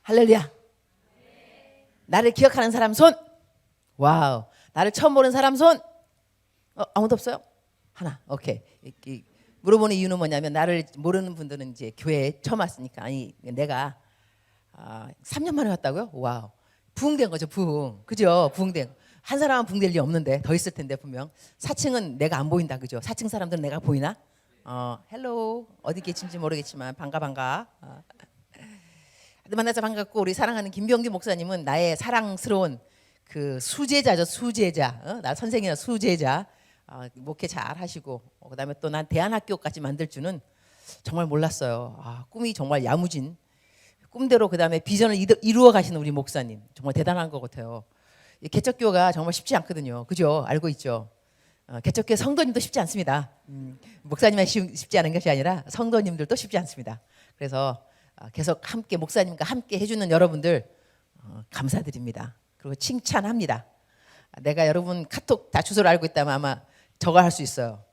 할렐루야. 나를 기억하는 사람 손. 와우. 나를 처음 보는 사람 손. 아무도 없어요? 하나. 오케이. 물어보는 이유는 뭐냐면 나를 모르는 분들은 이제 교회에 처음 왔으니까 아니 내가 3년 만에 왔다고요? 와우. 부흥된 거죠. 부흥. 그죠? 부흥된. 한 사람은 부흥될 리 없는데 더 있을 텐데 분명. 4층은 내가 안 보인다. 그죠? 4층 사람들은 내가 보이나? 헬로. 어디 계신지 모르겠지만 반가. 만나서 반갑고 우리 사랑하는 김병기 목사님은 나의 사랑스러운 그 수제자죠. 수제자. 나 선생이나 수제자. 목회 잘 하시고 그다음에 또 난 대안학교까지 만들 줄은 정말 몰랐어요. 꿈이 정말 야무진 꿈대로 그다음에 비전을 이루어 가시는 우리 목사님 정말 대단한 것 같아요. 이 개척교가 정말 쉽지 않거든요. 그죠? 알고 있죠. 개척교 성도님도 쉽지 않습니다. 목사님만 쉽지 않은 것이 아니라 성도님들도 쉽지 않습니다. 그래서 계속 함께 목사님과 함께 해주는 여러분들 감사드립니다. 그리고 칭찬합니다. 내가 여러분 카톡 다 주소를 알고 있다면 아마 저거 할 수 있어요.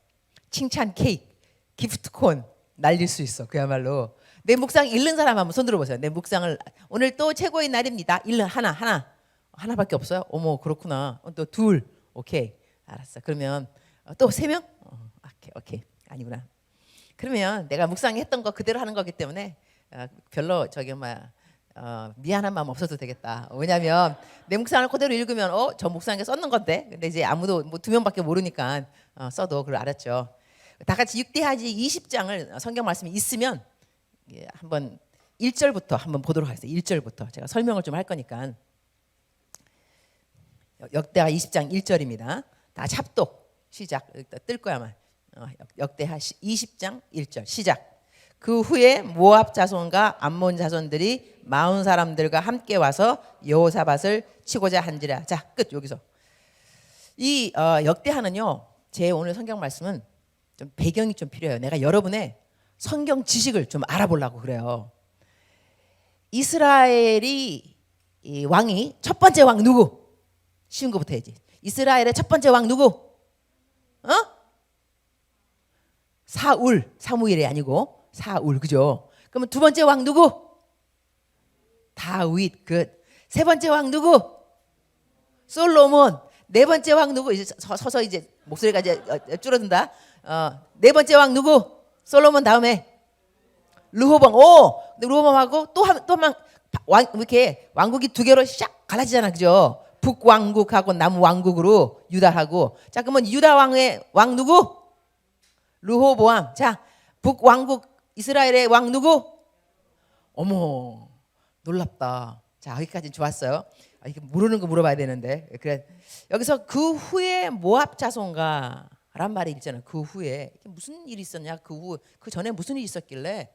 칭찬 케이크, 기프트콘 날릴 수 있어. 그야말로 내 묵상 읽는 사람 한번 손 들어보세요. 내 묵상을 오늘 또 최고의 날입니다. 읽는 하나밖에 없어요. 어머 그렇구나. 또 둘, 오케이 알았어. 그러면 또 3명? 오케이 아니구나. 그러면 내가 묵상했던 거 그대로 하는 거기 때문에 별로 미안한 마음 없어도 되겠다. 왜냐하면 내 묵상을 그대로 읽으면 저 묵상에 썼는 건데 근데 이제 아무도 2명밖에 모르니까 써도 그걸 알았죠. 다 같이 육대하지 20장을 성경 말씀이 있으면 한번 1절부터 한번 보도록 하겠습니다. 1절부터 제가 설명을 좀 할 거니까 역대하 20장 1절입니다. 다 합독 시작. 뜰 거야만. 역대하 20장 1절 시작. 그 후에 모압 자손과 암몬 자손들이 마흔 사람들과 함께 와서 여호사밧을 치고자 한지라. 자, 끝. 여기서 이 역대하는요. 제 오늘 성경 말씀은 좀 배경이 좀 필요해요. 내가 여러분의 성경 지식을 좀 알아보려고 그래요. 이스라엘이 이 왕이 첫 번째 왕 누구? 쉬운 거부터 해야지. 이스라엘의 첫 번째 왕 누구? 사무엘이 아니고 사울. 그죠? 그러면 두 번째 왕 누구? 다윗. 끝. 세 번째 왕 누구? 솔로몬. 네 번째 왕 누구? 이제 서서 이제 목소리가 이제 줄어든다. 네 번째 왕 누구? 솔로몬 다음에 르호보암. 르호보암하고 또 한 왕 이렇게 왕국이 두 개로 샥 갈라지잖아. 그죠? 북왕국하고 남왕국으로 유다하고. 자, 그러면 유다 왕의 왕 누구? 르호보암. 자, 북왕국 이스라엘의 왕 누구? 어머, 놀랍다. 자, 여기까지 좋았어요. 이게 모르는 거 물어봐야 되는데. 그래. 여기서 그 후에 모압 자손가란 말이 있잖아요. 그 후에 무슨 일이 있었냐? 그 전에 무슨 일이 있었길래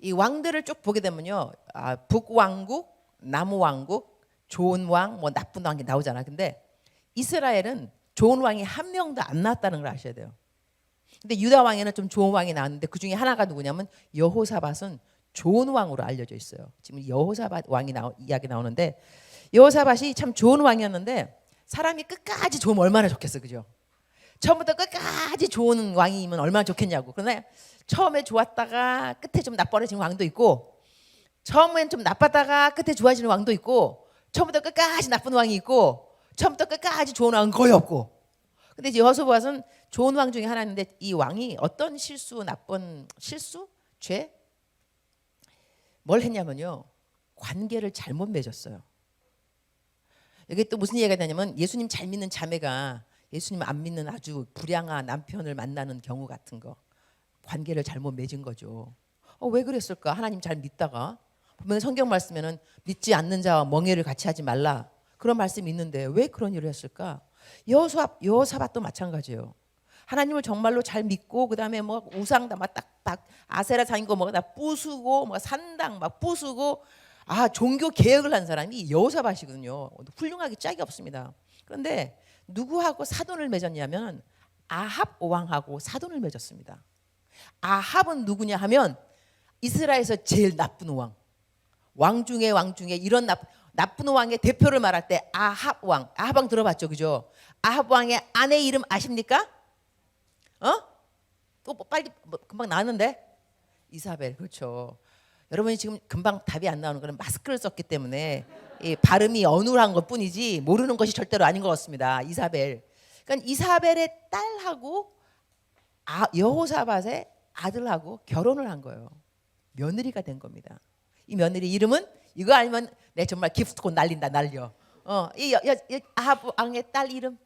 이 왕들을 쭉 보게 되면요, 북왕국, 남왕국, 좋은 왕, 나쁜 왕이 나오잖아. 근데 이스라엘은 좋은 왕이 한 명도 안 나왔다는 걸 아셔야 돼요. 근데 유다 왕에는 좀 좋은 왕이 나왔는데 그 중에 하나가 누구냐면 여호사밧은 좋은 왕으로 알려져 있어요. 지금 여호사밧 왕이 이야기 나오는데 여호사밧이 참 좋은 왕이었는데 사람이 끝까지 좋으면 얼마나 좋겠어, 그죠? 처음부터 끝까지 좋은 왕이면 얼마나 좋겠냐고. 그런데 처음에 좋았다가 끝에 좀 나빠지는 왕도 있고, 처음엔 좀 나빴다가 끝에 좋아지는 왕도 있고, 처음부터 끝까지 나쁜 왕이 있고, 처음부터 끝까지 좋은 왕은 거의 없고. 근데 이제 여호사밧은 좋은 왕 중에 하나인데 이 왕이 어떤 나쁜 실수, 죄, 뭘 했냐면요, 관계를 잘못 맺었어요. 여기 또 무슨 얘기가 되냐면 예수님 잘 믿는 자매가 예수님 안 믿는 아주 불량한 남편을 만나는 경우 같은 거, 관계를 잘못 맺은 거죠. 왜 그랬을까? 하나님 잘 믿다가 분명히 성경 말씀에는 믿지 않는 자와 멍에를 같이 하지 말라 그런 말씀이 있는데 왜 그런 일을 했을까? 여호사밧도 마찬가지예요. 하나님을 정말로 잘 믿고 그다음에 우상다 딱 아세라 상인 거 다 부수고 산당 부수고 종교 개혁을 한 사람이 여호사밧이거든요. 훌륭하기 짝이 없습니다. 그런데 누구하고 사돈을 맺었냐면 아합 왕하고 사돈을 맺었습니다. 아합은 누구냐 하면 이스라엘에서 제일 나쁜 왕 중에 이런 나쁜 왕의 대표를 말할 때 아합 왕 들어봤죠, 그죠? 아합 왕의 아내 이름 아십니까? 또 빨리 금방 나왔는데 이사벨. 그렇죠. 여러분이 지금 금방 답이 안 나오는 거는 마스크를 썼기 때문에 이 발음이 어눌한 것 뿐이지 모르는 것이 절대로 아닌 것 같습니다. 이사벨. 그러니까 이사벨의 딸하고 여호사밧의 아들하고 결혼을 한 거예요. 며느리가 된 겁니다. 이 며느리 이름은 이거 알면 내 정말 기프트콘 날린다 날려. 이 아합 왕의 딸 이름,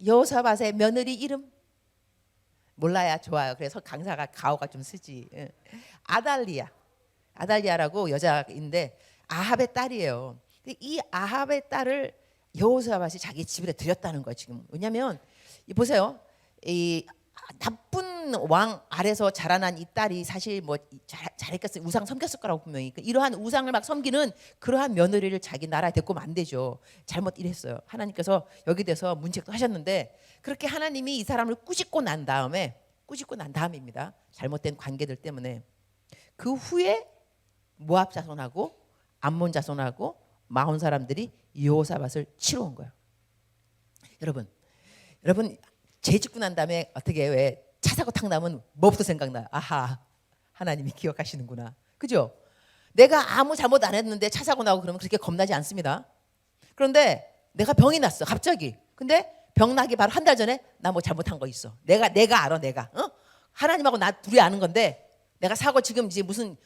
여호사밧의 며느리 이름 몰라야 좋아요. 그래서 강사가 가오가 좀 쓰지. 아달리아라고 여자인데 아합의 딸이에요. 이 아합의 딸을 여호사밧이 자기 집에 들였다는 거예요. 지금 왜냐하면 보세요. 이 나쁜 왕 아래서 자라난 이 딸이 사실 뭐 잘했겠어요. 우상 섬겼을 거라고 분명히. 이러한 우상을 막 섬기는 그러한 며느리를 자기 나라에 데리고 오면 안 되죠. 잘못 이랬어요. 하나님께서 여기 대해서 문책도 하셨는데 그렇게 하나님이 이 사람을 꾸짖고 난 다음입니다. 잘못된 관계들 때문에 그 후에 모압 자손하고 암몬 자손하고 마온 사람들이 여호사밧을 치러 온 거예요. 여러분 죄 짓고 난 다음에 어떻게 왜 차 사고 탁 나면 뭐부터 생각나요? 아하, 하나님이 기억하시는구나. 그죠? 내가 아무 잘못 안 했는데 차 사고 나고 그러면 그렇게 겁나지 않습니다. 그런데 내가 병이 났어 갑자기. 근데 병 나기 바로 한 달 전에 나 뭐 잘못한 거 있어. 내가 알아. 하나님하고 나 둘이 아는 건데 내가 사고 지금 이제 무슨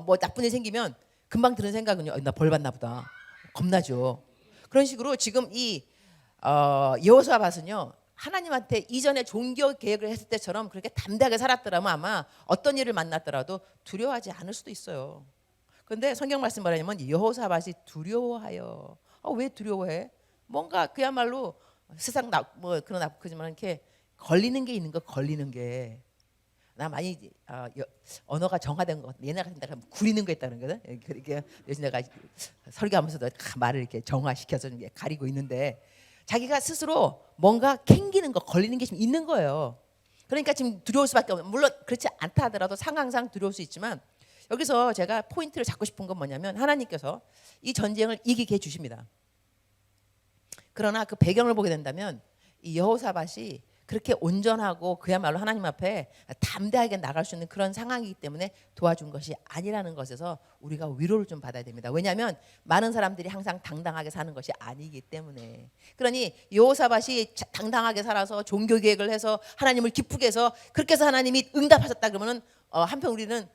뭐 나쁜 일 생기면 금방 드는 생각은요. 나 벌 받나 보다. 겁나죠. 그런 식으로 지금 이 여호사밧은요. 하나님한테 이전에 종교 계획을 했을 때처럼 그렇게 담대하게 살았더라면 아마 어떤 일을 만났더라도 두려워하지 않을 수도 있어요. 그런데 성경 말씀 말하냐면 여호사밧이 두려워하여. 왜 두려워해? 뭔가 그야말로 세상 뭐 그지만 이렇게 걸리는 게 있는 거 걸리는 게. 나 많이 언어가 정화된 것 같아. 옛날 같은 데 가면 구리는 거 있다는 거든. 이렇게 요즘 내가 설교하면서도 말을 이렇게 정화시켜서 좀 가리고 있는데 자기가 스스로 뭔가 캥기는 거 걸리는 게 좀 있는 거예요. 그러니까 지금 두려울 수밖에 없는. 물론 그렇지 않다 하더라도 상황상 두려울 수 있지만 여기서 제가 포인트를 잡고 싶은 건 뭐냐면 하나님께서 이 전쟁을 이기게 해주십니다. 그러나 그 배경을 보게 된다면 이 여호사밧이 그렇게 온전하고 그야말로 하나님 앞에 담대하게 나갈 수 있는 그런 상황이기 때문에 도와준 것이 아니라는 것에서 우리가 위로를 좀 받아야 됩니다. 왜냐하면 많은 사람들이 항상 당당하게 사는 것이 아니기 때문에. 그러니 여호사밧이 당당하게 살아서 종교 계획을 해서 하나님을 기쁘게 해서 그렇게 해서 하나님이 응답하셨다 그러면은 한편 우리는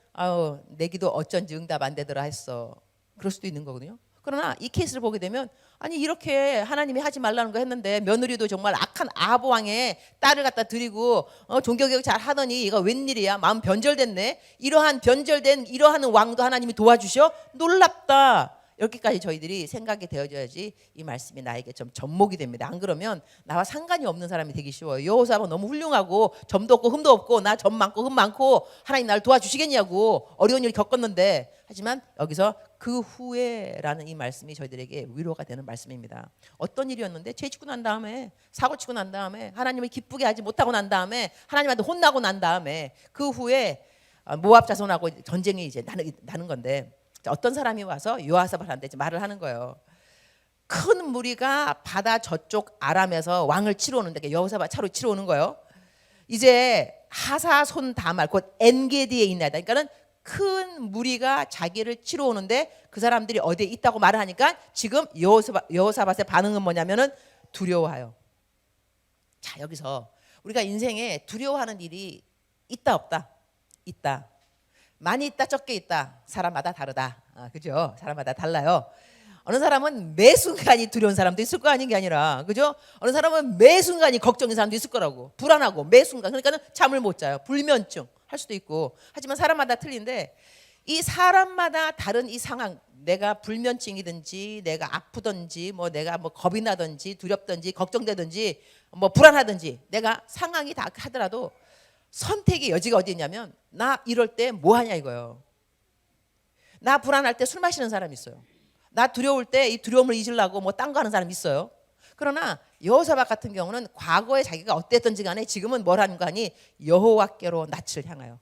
내 기도 어쩐지 응답 안 되더라 했어. 그럴 수도 있는 거거든요. 그러나 이 케이스를 보게 되면 아니 이렇게 하나님이 하지 말라는 거 했는데 며느리도 정말 악한 아합 왕의 딸을 갖다 드리고 종교교육 잘 하더니 이거 웬일이야. 마음 변절됐네. 이러한 왕도 하나님이 도와주셔. 놀랍다. 이렇게까지 저희들이 생각이 되어져야지 이 말씀이 나에게 좀 접목이 됩니다. 안 그러면 나와 상관이 없는 사람이 되기 쉬워요. 여호사밧은 너무 훌륭하고 점도 없고 흠도 없고 나 점 많고 흠 많고 하나님 나를 도와주시겠냐고 어려운 일을 겪었는데 하지만 여기서 그 후에라는 이 말씀이 저희들에게 위로가 되는 말씀입니다. 어떤 일이었는데 죄 짓고 난 다음에 사고 치고 난 다음에 하나님을 기쁘게 하지 못하고 난 다음에 하나님한테 혼나고 난 다음에 그 후에 모압 자손하고 전쟁이 이제 나는 건데 어떤 사람이 와서 여호사밧한테 말을 하는 거예요. 큰 무리가 바다 저쪽 아람에서 왕을 치러 오는데 여호사밧 차로 치러 오는 거예요. 이제 하사손 다말 곧 엔게디에 있나이다. 그러니까는 큰 무리가 자기를 치러 오는데 그 사람들이 어디에 있다고 말을 하니까 지금 여호사밧의 반응은 뭐냐면은 두려워해요. 자, 여기서 우리가 인생에 두려워하는 일이 있다 없다? 있다. 많이 있다 적게 있다. 사람마다 다르다. 그죠? 사람마다 달라요. 어느 사람은 매 순간이 두려운 사람도 있을 거 아닌 게 아니라, 그죠? 어느 사람은 매 순간이 걱정인 사람도 있을 거라고. 불안하고 매 순간. 그러니까는 잠을 못 자요. 불면증 할 수도 있고. 하지만 사람마다 틀린데 이 사람마다 다른 이 상황, 내가 불면증이든지 내가 아프든지 뭐 내가 뭐 겁이 나든지 두렵든지 걱정되든지 뭐 불안하든지 내가 상황이 다 하더라도 선택의 여지가 어디 있냐면 나 이럴 때 뭐 하냐 이거예요. 나 불안할 때 술 마시는 사람 있어요. 나 두려울 때 이 두려움을 잊으려고 뭐 딴 거 하는 사람 있어요. 그러나 여호사밧 같은 경우는 과거에 자기가 어땠든지 간에 지금은 뭘 하는 거 아니 여호와께로 낯을 향하여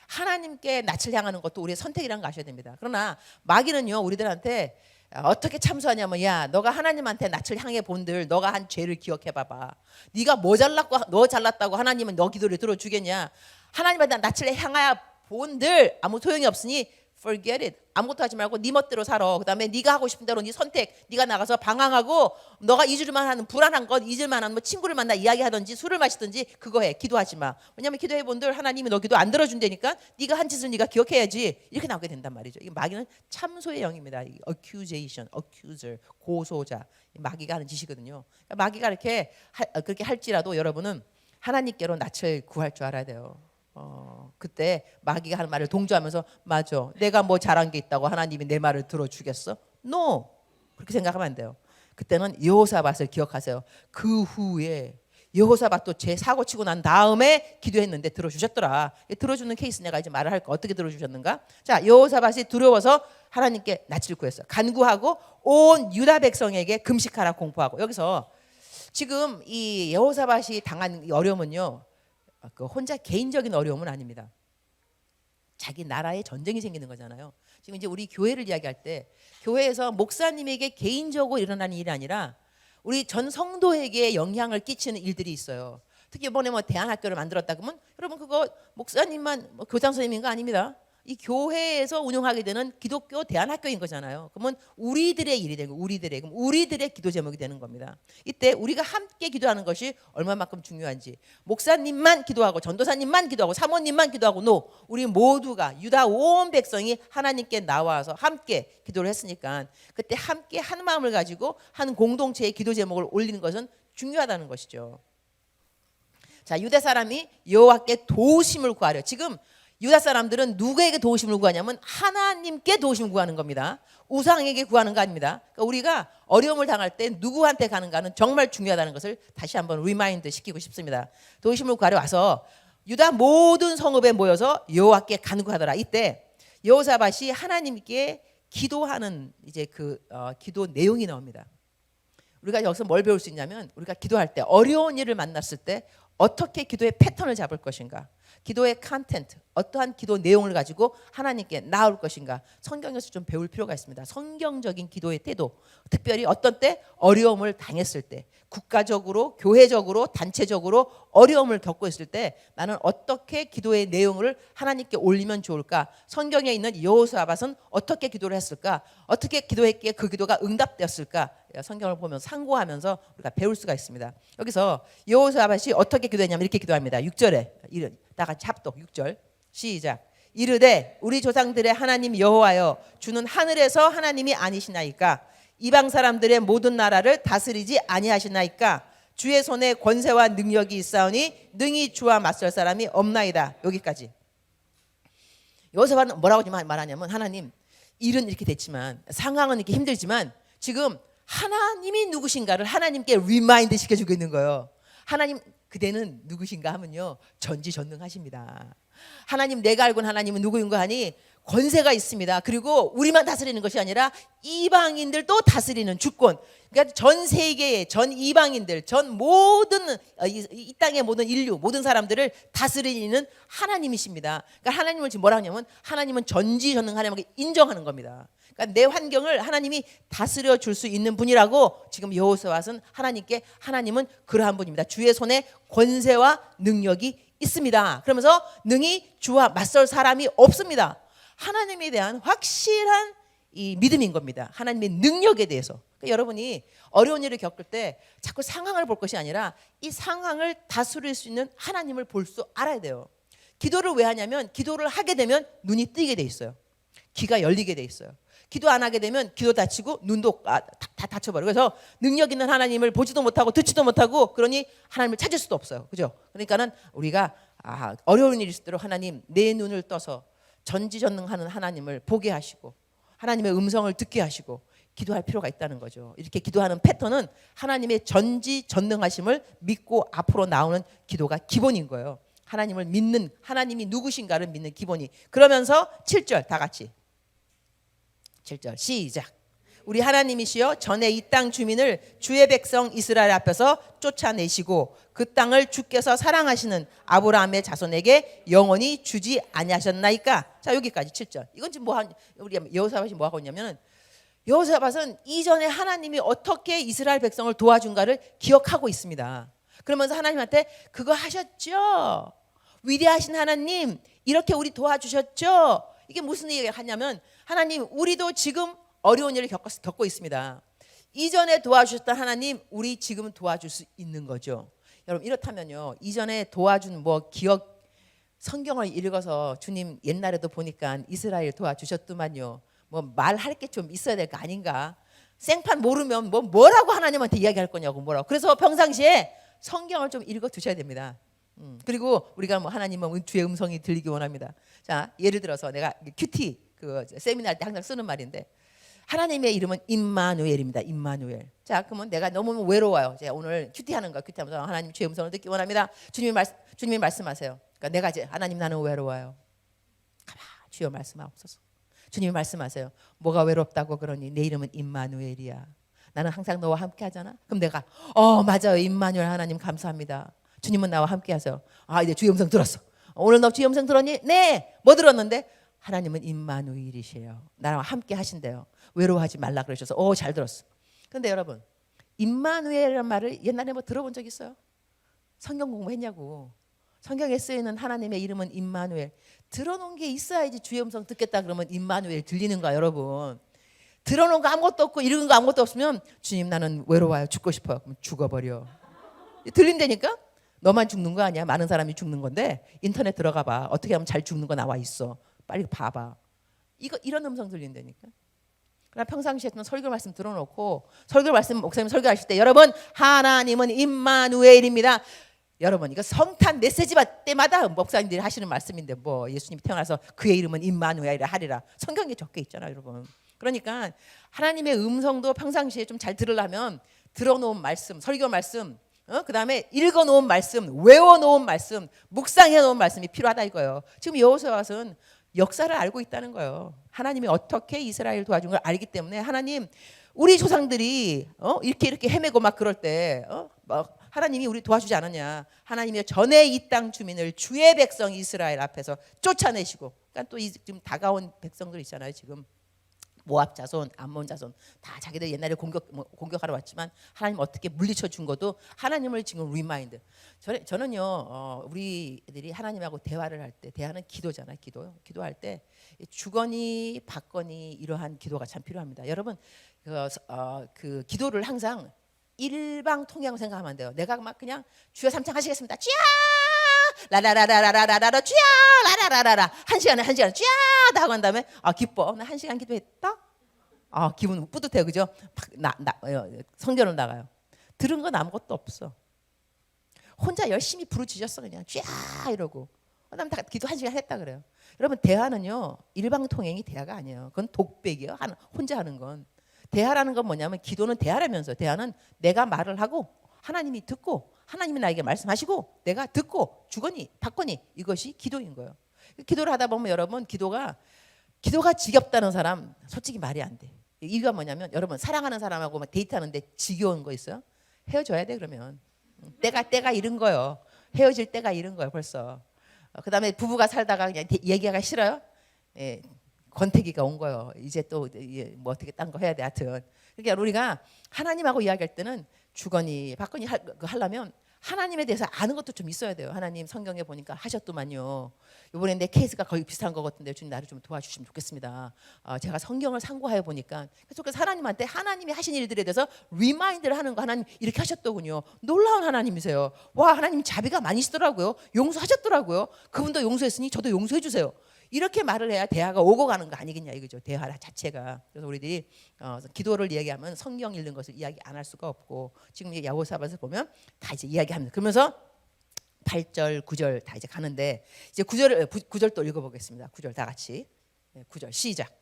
하나님께 낯을 향하는 것도 우리의 선택이라는 거 아셔야 됩니다. 그러나 마귀는요 우리들한테 어떻게 참수하냐면 야 너가 하나님한테 낯을 향해 본들 너가 한 죄를 기억해 봐봐. 네가 뭐 잘났고 너 잘났다고 하나님은 너 기도를 들어주겠냐. 하나님한테 낯을 향하여 본들 아무 소용이 없으니 Forget it. 아무것도 하지 말고 네 멋대로 살아. 그다음에 네가 하고 싶은 대로 네 선택. 네가 나가서 방황하고 너가 잊을만 하는 불안한 것, 잊을만 하는 뭐 친구를 만나 이야기하든지 술을 마시든지 그거 해. 기도하지 마. 왜냐하면 기도해 본들 하나님이 너 기도 안 들어준다니까 네가 한 짓을 네가 기억해야지. 이렇게 나오게 된단 말이죠. 이 마귀는 참소의 영입니다. accusation, accuser, 고소자. 마귀가 하는 짓이거든요. 그러니까 마귀가 이렇게 그렇게 할지라도 여러분은 하나님께로 낯을 구할 줄 알아야 돼요. 그때 마귀가 하는 말을 동조하면서 맞아. 내가 뭐 잘한 게 있다고 하나님이 내 말을 들어주겠어? No. 그렇게 생각하면 안 돼요. 그때는 여호사밧을 기억하세요. 그 후에 여호사밧도 제 사고 치고 난 다음에 기도했는데 들어주셨더라. 들어주는 케이스 내가 이제 말을 할까. 어떻게 들어주셨는가? 자, 여호사밧이 두려워서 하나님께 낯을 구했어요. 간구하고 온 유다 백성에게 금식하라 공포하고. 여기서 지금 이 여호사밧이 당한 이 어려움은요. 그 혼자 개인적인 어려움은 아닙니다. 자기 나라에 전쟁이 생기는 거잖아요. 지금 이제 우리 교회를 이야기할 때 교회에서 목사님에게 개인적으로 일어나는 일이 아니라 우리 전 성도에게 영향을 끼치는 일들이 있어요. 특히 이번에 뭐 대안학교를 만들었다 그러면 여러분 그거 목사님만 뭐 교장 선생님인 거 아닙니다. 이 교회에서 운영하게 되는 기독교 대안학교인 거잖아요. 그러면 우리들의 일이 되고 우리들의 기도 제목이 되는 겁니다. 이때 우리가 함께 기도하는 것이 얼마만큼 중요한지 목사님만 기도하고 전도사님만 기도하고 사모님만 기도하고 우리 모두가 유다 온 백성이 하나님께 나와서 함께 기도를 했으니까 그때 함께 한 마음을 가지고 한 공동체의 기도 제목을 올리는 것은 중요하다는 것이죠. 자, 유다 사람이 여호와께 도우심을 구하려. 지금 유다 사람들은 누구에게 도우심을 구하냐면 하나님께 도우심을 구하는 겁니다. 우상에게 구하는 거 아닙니다. 그러니까 우리가 어려움을 당할 때 누구한테 가는가는 정말 중요하다는 것을 다시 한번 리마인드 시키고 싶습니다. 도우심을 구하러 와서 유다 모든 성읍에 모여서 여호와께 간구하더라. 이때 여호사밧이 하나님께 기도하는 이제 기도 내용이 나옵니다. 우리가 여기서 뭘 배울 수 있냐면 우리가 기도할 때 어려운 일을 만났을 때 어떻게 기도의 패턴을 잡을 것인가, 기도의 컨텐트, 어떠한 기도 내용을 가지고 하나님께 나올 것인가 성경에서 좀 배울 필요가 있습니다. 성경적인 기도의 태도, 특별히 어떤 때 어려움을 당했을 때, 국가적으로, 교회적으로, 단체적으로 어려움을 겪고 있을 때 나는 어떻게 기도의 내용을 하나님께 올리면 좋을까? 성경에 있는 여호사밧은 어떻게 기도를 했을까? 어떻게 기도했기에 그 기도가 응답되었을까? 성경을 보면서 상고하면서 우리가 배울 수가 있습니다. 여기서 여호사밧이 어떻게 기도했냐면 이렇게 기도합니다. 6절에 다 같이 합독 6절 시작. 이르되 우리 조상들의 하나님 여호와여 주는 하늘에서 하나님이 아니시나이까? 이방 사람들의 모든 나라를 다스리지 아니하시나이까? 주의 손에 권세와 능력이 있사오니 능히 주와 맞설 사람이 없나이다. 여기까지. 여호사밧은 뭐라고 말하냐면 하나님 일은 이렇게 됐지만 상황은 이렇게 힘들지만 지금 하나님이 누구신가를 하나님께 리마인드 시켜주고 있는 거예요. 하나님 그대는 누구신가 하면요 전지전능하십니다. 하나님 내가 알고는 하나님은 누구인가 하니 권세가 있습니다. 그리고 우리만 다스리는 것이 아니라 이방인들도 다스리는 주권. 그러니까 전 세계의 전 이방인들, 전 모든 이 땅의 모든 인류, 모든 사람들을 다스리는 하나님이십니다. 그러니까 하나님을 지금 뭐라 하냐면 하나님은 전지전능 하나님을 인정하는 겁니다. 그러니까 내 환경을 하나님이 다스려 줄 수 있는 분이라고 지금 여호사밧은 하나님께 하나님은 그러한 분입니다. 주의 손에 권세와 능력이 있습니다. 그러면서 능히 주와 맞설 사람이 없습니다. 하나님에 대한 확실한 이 믿음인 겁니다. 하나님의 능력에 대해서. 그러니까 여러분이 어려운 일을 겪을 때 자꾸 상황을 볼 것이 아니라 이 상황을 다스릴 수 있는 하나님을 볼 수 알아야 돼요. 기도를 왜 하냐면 기도를 하게 되면 눈이 뜨게 돼 있어요. 귀가 열리게 돼 있어요. 기도 안 하게 되면 귀도 다치고 눈도 다 다쳐버려요. 그래서 능력 있는 하나님을 보지도 못하고 듣지도 못하고 그러니 하나님을 찾을 수도 없어요. 그죠? 그러니까는 우리가 어려운 일이 있을수록 하나님 내 눈을 떠서 전지전능하는 하나님을 보게 하시고 하나님의 음성을 듣게 하시고 기도할 필요가 있다는 거죠. 이렇게 기도하는 패턴은 하나님의 전지전능하심을 믿고 앞으로 나오는 기도가 기본인 거예요. 하나님을 믿는, 하나님이 누구신가를 믿는 기본이. 그러면서 7절 다 같이 7절 시작. 우리 하나님이시여 전에 이 땅 주민을 주의 백성 이스라엘 앞에서 쫓아내시고 그 땅을 주께서 사랑하시는 아브라함의 자손에게 영원히 주지 아니하셨나이까? 자 여기까지 7절. 이건 지금 우리 여호사밧이 뭐 하고 있냐면 여호사밧은 이전에 하나님이 어떻게 이스라엘 백성을 도와준가를 기억하고 있습니다. 그러면서 하나님한테 그거 하셨죠? 위대하신 하나님 이렇게 우리 도와주셨죠? 이게 무슨 얘기를 하냐면 하나님 우리도 지금 어려운 일을 겪고 있습니다. 이전에 도와주셨던 하나님 우리 지금 도와줄 수 있는 거죠. 여러분 이렇다면요. 이전에 도와준 뭐 기억 성경을 읽어서 주님 옛날에도 보니까 이스라엘 도와주셨더만요. 뭐 말할 게 좀 있어야 될 거 아닌가? 생판 모르면 뭐라고 하나님한테 이야기할 거냐고 뭐라고. 그래서 평상시에 성경을 좀 읽어 두셔야 됩니다. 그리고 우리가 뭐 하나님은 주의 음성이 들리기 원합니다. 자, 예를 들어서 내가 큐티 그 세미나 할 때 항상 쓰는 말인데 하나님의 이름은 임마누엘입니다. 임마누엘. 자, 그러면 내가 너무 외로워요. 제가 오늘 큐티하는 거 큐티하면서 하나님 주의 음성을 듣기 원합니다. 주님이 말씀하세요. 그러니까 내가 이제 하나님 나는 외로워요. 가만 주여 말씀하옵소서. 주님이 말씀하세요. 뭐가 외롭다고 그러니 내 이름은 임마누엘이야. 나는 항상 너와 함께 하잖아. 그럼 내가 맞아요. 임마누엘 하나님 감사합니다. 주님은 나와 함께 하세요. 이제 주의 음성 들었어. 오늘 너 주의 음성 들었니? 네. 뭐 들었는데? 하나님은 임마누엘이세요. 나랑 함께 하신대요. 외로워하지 말라 그러셔서 잘 들었어. 근데 여러분 임마누엘이라는 말을 옛날에 뭐 들어본 적 있어요? 성경 공부했냐고. 성경에 쓰이는 하나님의 이름은 임마누엘. 들어놓은 게 있어야지 주의 음성 듣겠다 그러면 임마누엘 들리는 거야 여러분. 들어놓은 거 아무것도 없고 읽은 거 아무것도 없으면 주님 나는 외로워요. 죽고 싶어요. 그럼 죽어버려. 들린다니까? 너만 죽는 거 아니야. 많은 사람이 죽는 건데 인터넷 들어가 봐. 어떻게 하면 잘 죽는 거 나와 있어. 빨리 봐봐. 이런 음성 들린다니까. 그러나 평상시에 설교 말씀 들어놓고 설교 말씀 목사님 설교하실 때 여러분 하나님은 임마누엘입니다. 여러분 이거 성탄 메시지 받을 때마다 목사님들이 하시는 말씀인데 뭐 예수님이 태어나서 그의 이름은 임마누엘이라 하리라. 성경에 적혀 있잖아요 여러분. 그러니까 하나님의 음성도 평상시에 좀 잘 들으려면 들어놓은 말씀 설교 말씀 그 다음에 읽어놓은 말씀 외워놓은 말씀 묵상해놓은 말씀이 필요하다 이거예요. 지금 여호수아는 역사를 알고 있다는 거예요. 하나님이 어떻게 이스라엘 도와준 걸 알기 때문에 하나님 우리 조상들이 이렇게 헤매고 막 그럴 때 하나님이 우리 도와주지 않았냐. 하나님이 전에 이 땅 주민을 주의 백성 이스라엘 앞에서 쫓아내시고 그러니까 또 지금 다가온 백성들 있잖아요. 지금 모압 자손, 암몬 자손 다 자기들 옛날에 공격하러 왔지만 하나님 어떻게 물리쳐 준 것도 하나님을 지금 리마인드. 저는요 우리 애들이 하나님하고 대화를 할 때 대화는 기도잖아요. 기도할 때 주거니 받거니 이러한 기도가 참 필요합니다. 여러분 그 기도를 항상 일방통행 생각하면 안 돼요. 내가 막 그냥 주여 삼창 하시겠습니다. 주여 라라라라라라라라 주여 라라라라라 한 시간 주여 다 하고 난 다음에 기뻐 나 한 시간 기도했다. 기분 뿌듯해요. 그죠? 성전을 나가요. 들은 건 아무것도 없어. 혼자 열심히 부르짖었어 그냥 주여 이러고 그다음 다 기도 한 시간 했다 그래요. 여러분 대화는요 일방통행이 대화가 아니에요. 그건 독백이에요. 혼자 하는 건. 대화라는 건 뭐냐면 기도는 대화라면서 대화는 내가 말을 하고 하나님이 듣고 하나님이 나에게 말씀하시고 내가 듣고 주거니 받거니 이것이 기도인 거예요. 기도를 하다 보면 여러분 기도가 지겹다는 사람 솔직히 말이 안 돼. 이유가 뭐냐면 여러분 사랑하는 사람하고 막 데이트하는데 지겨운 거 있어요? 헤어져야 돼 그러면. 때가 이른 거예요. 헤어질 때가 이른 거예요 벌써. 그다음에 부부가 살다가 그냥 얘기가 싫어요? 권태기가 온 거예요. 이제 또 뭐 어떻게 딴 거 해야 돼 하여튼. 그러니까 우리가 하나님하고 이야기할 때는 주거니 받거니 하려면 하나님에 대해서 아는 것도 좀 있어야 돼요. 하나님 성경에 보니까 하셨더만요. 이번에 내 케이스가 거의 비슷한 것 같은데 주님 나를 좀 도와주시면 좋겠습니다. 제가 성경을 참고해 보니까 그래서 하나님한테 하나님이 하신 일들에 대해서 리마인드를 하는 거 하나님 이렇게 하셨더군요. 놀라운 하나님이세요. 와 하나님 자비가 많으시더라고요. 용서하셨더라고요. 그분도 용서했으니 저도 용서해 주세요. 이렇게 말을 해야 대화가 오고 가는 거 아니겠냐 이거죠. 대화 자체가. 그래서 우리들이 기도를 이야기하면 성경 읽는 것을 이야기 안 할 수가 없고 지금 야고보서에서 보면 다 이제 이야기합니다. 그러면서 8절, 9절 다 이제 가는데 이제 9절 또 읽어보겠습니다. 9절 다 같이. 9절 시작.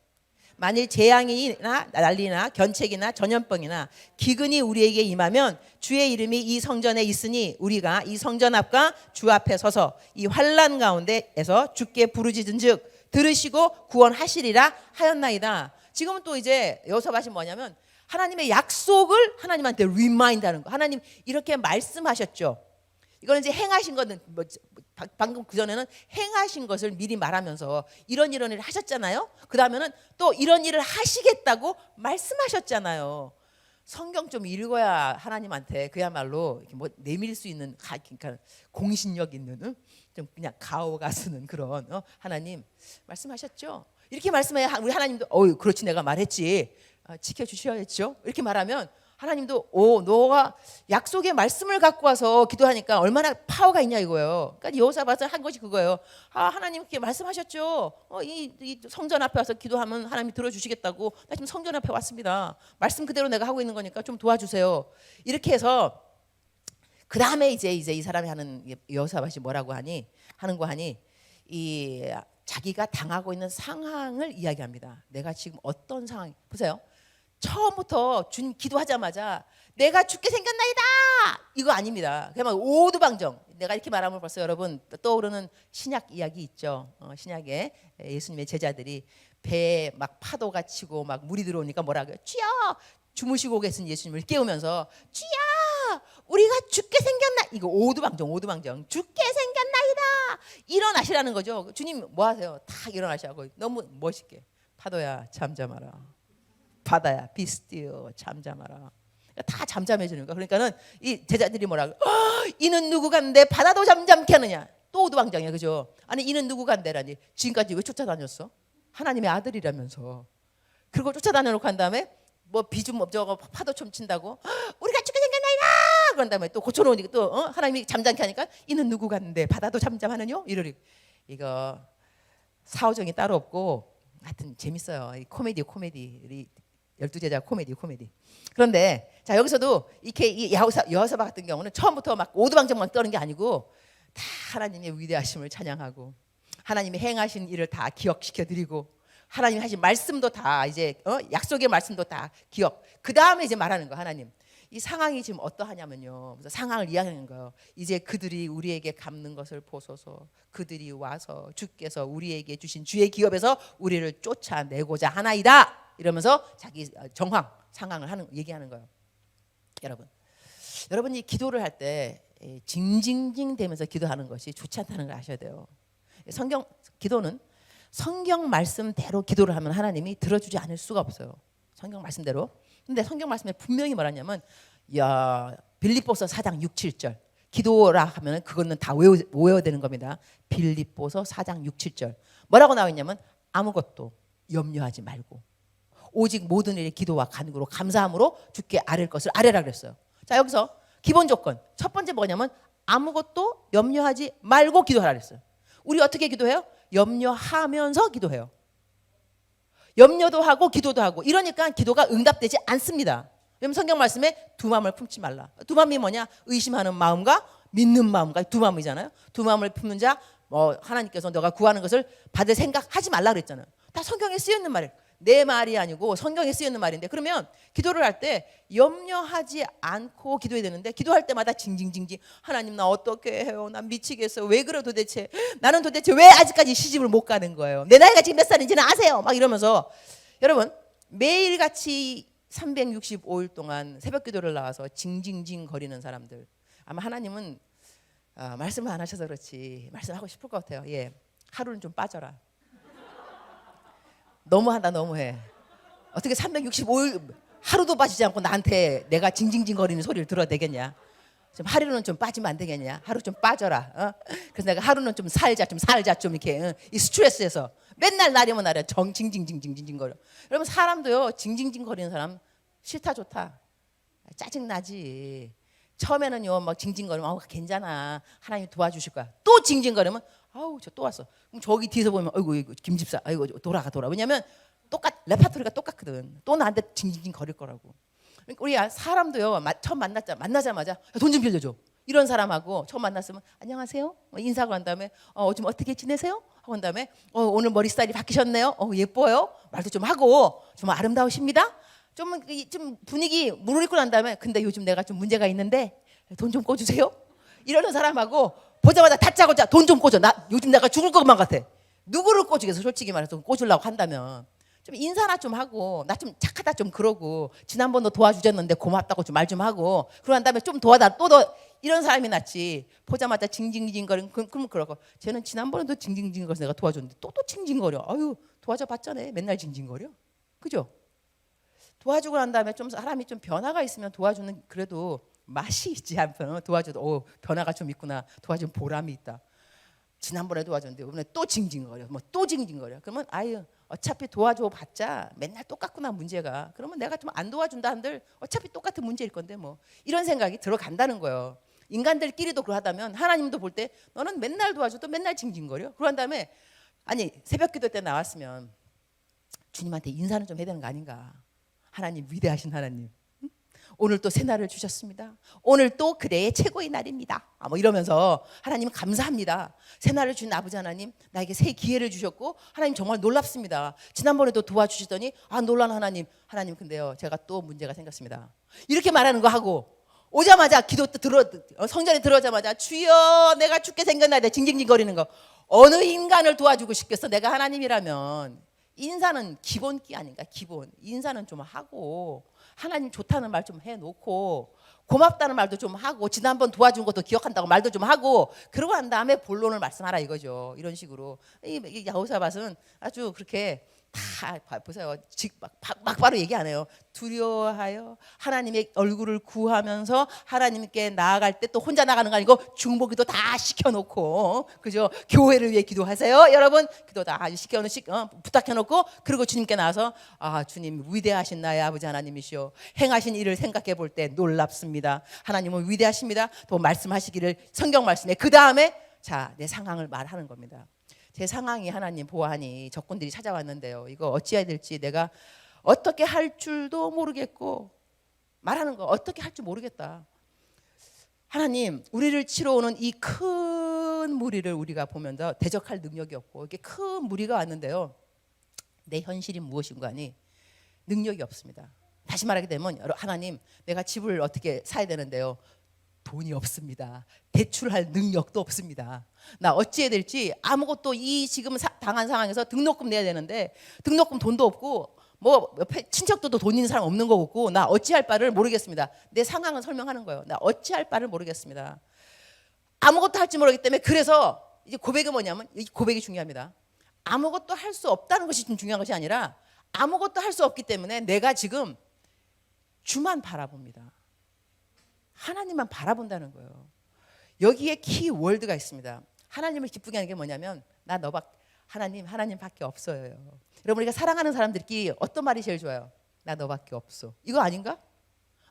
만일 재앙이나 난리나 견책이나 전염병이나 기근이 우리에게 임하면 주의 이름이 이 성전에 있으니 우리가 이 성전 앞과 주 앞에 서서 이 환난 가운데에서 주께 부르짖은즉 들으시고 구원하시리라 하였나이다. 지금은 또 이제 여기서 하신 뭐냐면 하나님의 약속을 하나님한테 리마인드하는 거. 하나님 이렇게 말씀하셨죠. 이거는 이제 행하신 거는 방금 그 전에는 행하신 것을 미리 말하면서 이런 일을 하셨잖아요. 그 다음에는 또 이런 일을 하시겠다고 말씀하셨잖아요. 성경 좀 읽어야 하나님한테 그야말로 이렇게 뭐 내밀 수 있는 그러니까 공신력 있는 좀 그냥 가오가 쓰는 그런 하나님 말씀하셨죠. 이렇게 말씀해 우리 하나님도 그렇지 내가 말했지. 지켜주셔야죠. 이렇게 말하면 하나님도 너가 약속의 말씀을 갖고 와서 기도하니까 얼마나 파워가 있냐 이거예요. 그러니까 여호사밧은 한 것이 그거예요. 하나님께 말씀하셨죠. 이 성전 앞에 와서 기도하면 하나님이 들어주시겠다고. 나 지금 성전 앞에 왔습니다. 말씀 그대로 내가 하고 있는 거니까 좀 도와주세요. 이렇게 해서 그 다음에 이제 이 사람이 하는 여호사밧이 뭐라고 하니 이 자기가 당하고 있는 상황을 이야기합니다. 내가 지금 어떤 상황 보세요. 처음부터 주님 기도하자마자 내가 죽게 생겼나이다 이거 아닙니다. 그냥 오두방정. 내가 이렇게 말하면 벌써 여러분 떠오르는 신약 이야기 있죠. 신약에 예수님의 제자들이 배에 막 파도가 치고 막 물이 들어오니까 뭐라고 해요? 주여 주무시고 계신 예수님을 깨우면서 주여 우리가 죽게 생겼나 이거 오두방정 죽게 생겼나이다 일어나시라는 거죠. 주님 뭐 하세요? 다 일어나시라고 너무 멋있게 파도야 잠잠하라 바다야 be still 잠잠하라. 다 잠잠해지는 거야. 그러니까는 이 제자들이 뭐라고 이는 누구가 내 바다도 잠잠케 하느냐 또 오두방정이야 그죠. 아니 이는 누구가 한대라니 지금까지 왜 쫓아다녔어? 하나님의 아들이라면서. 그리고 쫓아다녀놓고 한 다음에 뭐 비좀 저거 파도 좀 친다고 우리가 죽게 생겼나이다 그런 다음에 또 고쳐놓으니까 또 하나님이 잠잠케 하니까 이는 누구가 한대 바다도 잠잠하느냐 이러리. 이거 사오정이 따로 없고 하여튼 재밌어요. 이 코미디 우리 12제자 코미디. 그런데 자 여기서도 이렇게 이 여호사밧 같은 경우는 처음부터 막 오두방정만 떠는 게 아니고 다 하나님의 위대하심을 찬양하고 하나님이 행하신 일을 다 기억시켜 드리고 하나님 하신 말씀도 다 이제 약속의 말씀도 다 기억. 그 다음에 이제 말하는 거 하나님 이 상황이 지금 어떠하냐면요. 그래서 상황을 이야기하는 거예요. 이제 그들이 우리에게 갚는 것을 보소서. 그들이 와서 주께서 우리에게 주신 주의 기업에서 우리를 쫓아내고자 하나이다. 이러면서 자기 상황을 얘기하는 거예요. 여러분이 기도를 할 때 징징징 대면서 기도하는 것이 좋지 않다는 걸 아셔야 돼요. 기도는 성경 말씀대로 기도를 하면 하나님이 들어주지 않을 수가 없어요. 성경 말씀대로. 근데 성경 말씀에 분명히 말하냐면 빌립보서 4장 6, 7절 기도라 하면 그거는 다 외워야 되는 겁니다. 빌립보서 4장 6, 7절 뭐라고 나와 있냐면 아무것도 염려하지 말고 오직 모든 일에 기도와 간구로 감사함으로 주께 아뢰를 것을 아뢰라 그랬어요. 자 여기서 기본 조건 첫 번째 뭐냐면 아무것도 염려하지 말고 기도하라 그랬어요. 우리 어떻게 기도해요? 염려하면서 기도해요. 염려도 하고 기도도 하고 이러니까 기도가 응답되지 않습니다. 왜냐면 성경 말씀에 두 마음을 품지 말라. 두 마음이 뭐냐? 의심하는 마음과 믿는 마음과 두 마음이잖아요. 두 마음을 품는 자 하나님께서 너가 구하는 것을 받을 생각하지 말라 그랬잖아요. 다 성경에 쓰여있는 말이에요. 내 말이 아니고 성경에 쓰여있는 말인데 그러면 기도를 할 때 염려하지 않고 기도해야 되는데 기도할 때마다 징징징징 하나님 나 어떻게 해요? 난 미치겠어요. 왜 그래 도대체? 나는 도대체 왜 아직까지 시집을 못 가는 거예요? 내 나이가 지금 몇 살인지는 아세요? 막 이러면서 여러분 매일같이 365일 동안 새벽 기도를 나와서 징징징 거리는 사람들 아마 하나님은 말씀을 안 하셔서 그렇지 말씀하고 싶을 것 같아요. 하루는 좀 빠져라. 너무한다 너무해. 어떻게 365일 하루도 빠지지 않고 나한테 내가 징징징 거리는 소리를 들어야 되겠냐. 좀 하루는 좀 빠지면 안 되겠냐. 하루 좀 빠져라. 그래서 내가 하루는 좀 살자 좀 이렇게 이 스트레스에서 맨날 날이면 날이야 징징징징징징 거려. 여러분 사람도요 징징징 거리는 사람 싫다 좋다 짜증나지. 처음에는요 막 징징거리면 괜찮아 하나님 도와주실 거야. 또 징징거리면 저 또 왔어. 그럼 저기 뒤에서 보면 아이고 김 집사 아이고 돌아. 왜냐면 레파토리가 똑같거든. 또 나한테 징징징 거릴 거라고. 그러니까 우리 사람도요 처음 만나자마자 돈 좀 빌려줘. 이런 사람하고 처음 만났으면 안녕하세요 인사하고 한 다음에 좀 어떻게 지내세요? 하고 한 다음에 오늘 머리 스타일이 바뀌셨네요. 예뻐요. 말도 좀 하고 좀 아름다우십니다. 좀 분위기 무르익고 난 다음에 근데 요즘 내가 좀 문제가 있는데 돈 좀 꿔주세요. 이러는 사람하고 보자마자 다짜고짜 돈 좀 꿔줘. 나 요즘 내가 죽을 것만 같아. 누구를 꿔주겠어? 솔직히 말해서 꿔주려고 한다면 좀 인사나 좀 하고 나 좀 착하다 좀 그러고 지난번도 도와주셨는데 고맙다고 좀 말 좀 하고 그러한 다음에 좀 도와달라 또 이런 사람이 낫지. 보자마자 징징징거리는 그러면 그러고 쟤는 지난번에도 징징징거려서 내가 도와줬는데 또 징징거려. 도와줘 봤잖아. 맨날 징징거려. 그죠? 도와주고 난 다음에 좀 사람이 좀 변화가 있으면 도와주는 그래도 맛이 있지 않나. 도와줘도 변화가 좀 있구나. 도와준 보람이 있다. 지난번에 도와줬는데 이번에 또 징징거려. 뭐 또 징징거려. 그러면 아유 어차피 도와줘 봤자 맨날 똑같구나 문제가. 그러면 내가 좀 안 도와준다 한들 어차피 똑같은 문제일 건데 뭐 이런 생각이 들어간다는 거예요. 인간들끼리도 그러하다면 하나님도 볼 때 너는 맨날 도와줘도 맨날 징징거려. 그런 다음에 아니 새벽기도 때 나왔으면 주님한테 인사는 좀 해야 되는 거 아닌가. 하나님 위대하신 하나님. 오늘 또 새날을 주셨습니다. 오늘 또 그대의 최고의 날입니다. 뭐 이러면서 하나님 감사합니다. 새날을 주신 아버지 하나님 나에게 새 기회를 주셨고 하나님 정말 놀랍습니다. 지난번에도 도와주시더니 놀란 하나님. 하나님 근데요 제가 또 문제가 생겼습니다. 이렇게 말하는 거 하고 오자마자 기도 성전에 들어오자마자 주여 내가 죽게 생겼나이다 징징징거리는 거. 어느 인간을 도와주고 싶겠어. 내가 하나님이라면. 인사는 기본기 아닌가. 기본 인사는 좀 하고 하나님 좋다는 말 좀 해놓고 고맙다는 말도 좀 하고 지난번 도와준 것도 기억한다고 말도 좀 하고 그러고 난 다음에 본론을 말씀하라 이거죠. 이런 식으로 이 여호사밧은 아주 그렇게 다 보세요. 막 바로 얘기 안 해요. 두려워하여 하나님의 얼굴을 구하면서 하나님께 나아갈 때 또 혼자 나가는 거 아니고 중보기도 다 시켜놓고 그죠? 교회를 위해 기도하세요. 여러분 기도 다 부탁해놓고 그리고 주님께 나와서 주님 위대하신 나의 아버지 하나님이시오. 행하신 일을 생각해 볼 때 놀랍습니다. 하나님은 위대하십니다. 또 말씀하시기를 성경 말씀에 그 다음에 내 상황을 말하는 겁니다. 제 상황이 하나님 보아하니 적군들이 찾아왔는데요. 이거 어찌해야 될지 내가 어떻게 할 줄도 모르겠고 말하는 거 어떻게 할 줄 모르겠다. 하나님 우리를 치러 오는 이 큰 무리를 우리가 보면서 대적할 능력이 없고 이렇게 큰 무리가 왔는데요. 내 현실이 무엇인가 하니 능력이 없습니다. 다시 말하게 되면 하나님 내가 집을 어떻게 사야 되는데요. 돈이 없습니다. 대출할 능력도 없습니다. 나 어찌해야 될지 아무것도 이 지금 당한 상황에서 등록금 내야 되는데 등록금 돈도 없고 뭐 옆에 친척들도 돈 있는 사람 없는 거 같고 나 어찌할 바를 모르겠습니다. 내 상황을 설명하는 거예요. 나 어찌할 바를 모르겠습니다. 아무것도 할지 모르기 때문에 그래서 이제 고백이 뭐냐면 이 고백이 중요합니다. 아무것도 할 수 없다는 것이 좀 중요한 것이 아니라 아무것도 할 수 없기 때문에 내가 지금 주만 바라봅니다. 하나님만 바라본다는 거예요. 여기에 키워드가 있습니다. 하나님을 기쁘게 하는 게 뭐냐면 나 하나님밖에 없어요. 여러분 우리가 사랑하는 사람들끼리 어떤 말이 제일 좋아요? 나 너밖에 없어. 이거 아닌가?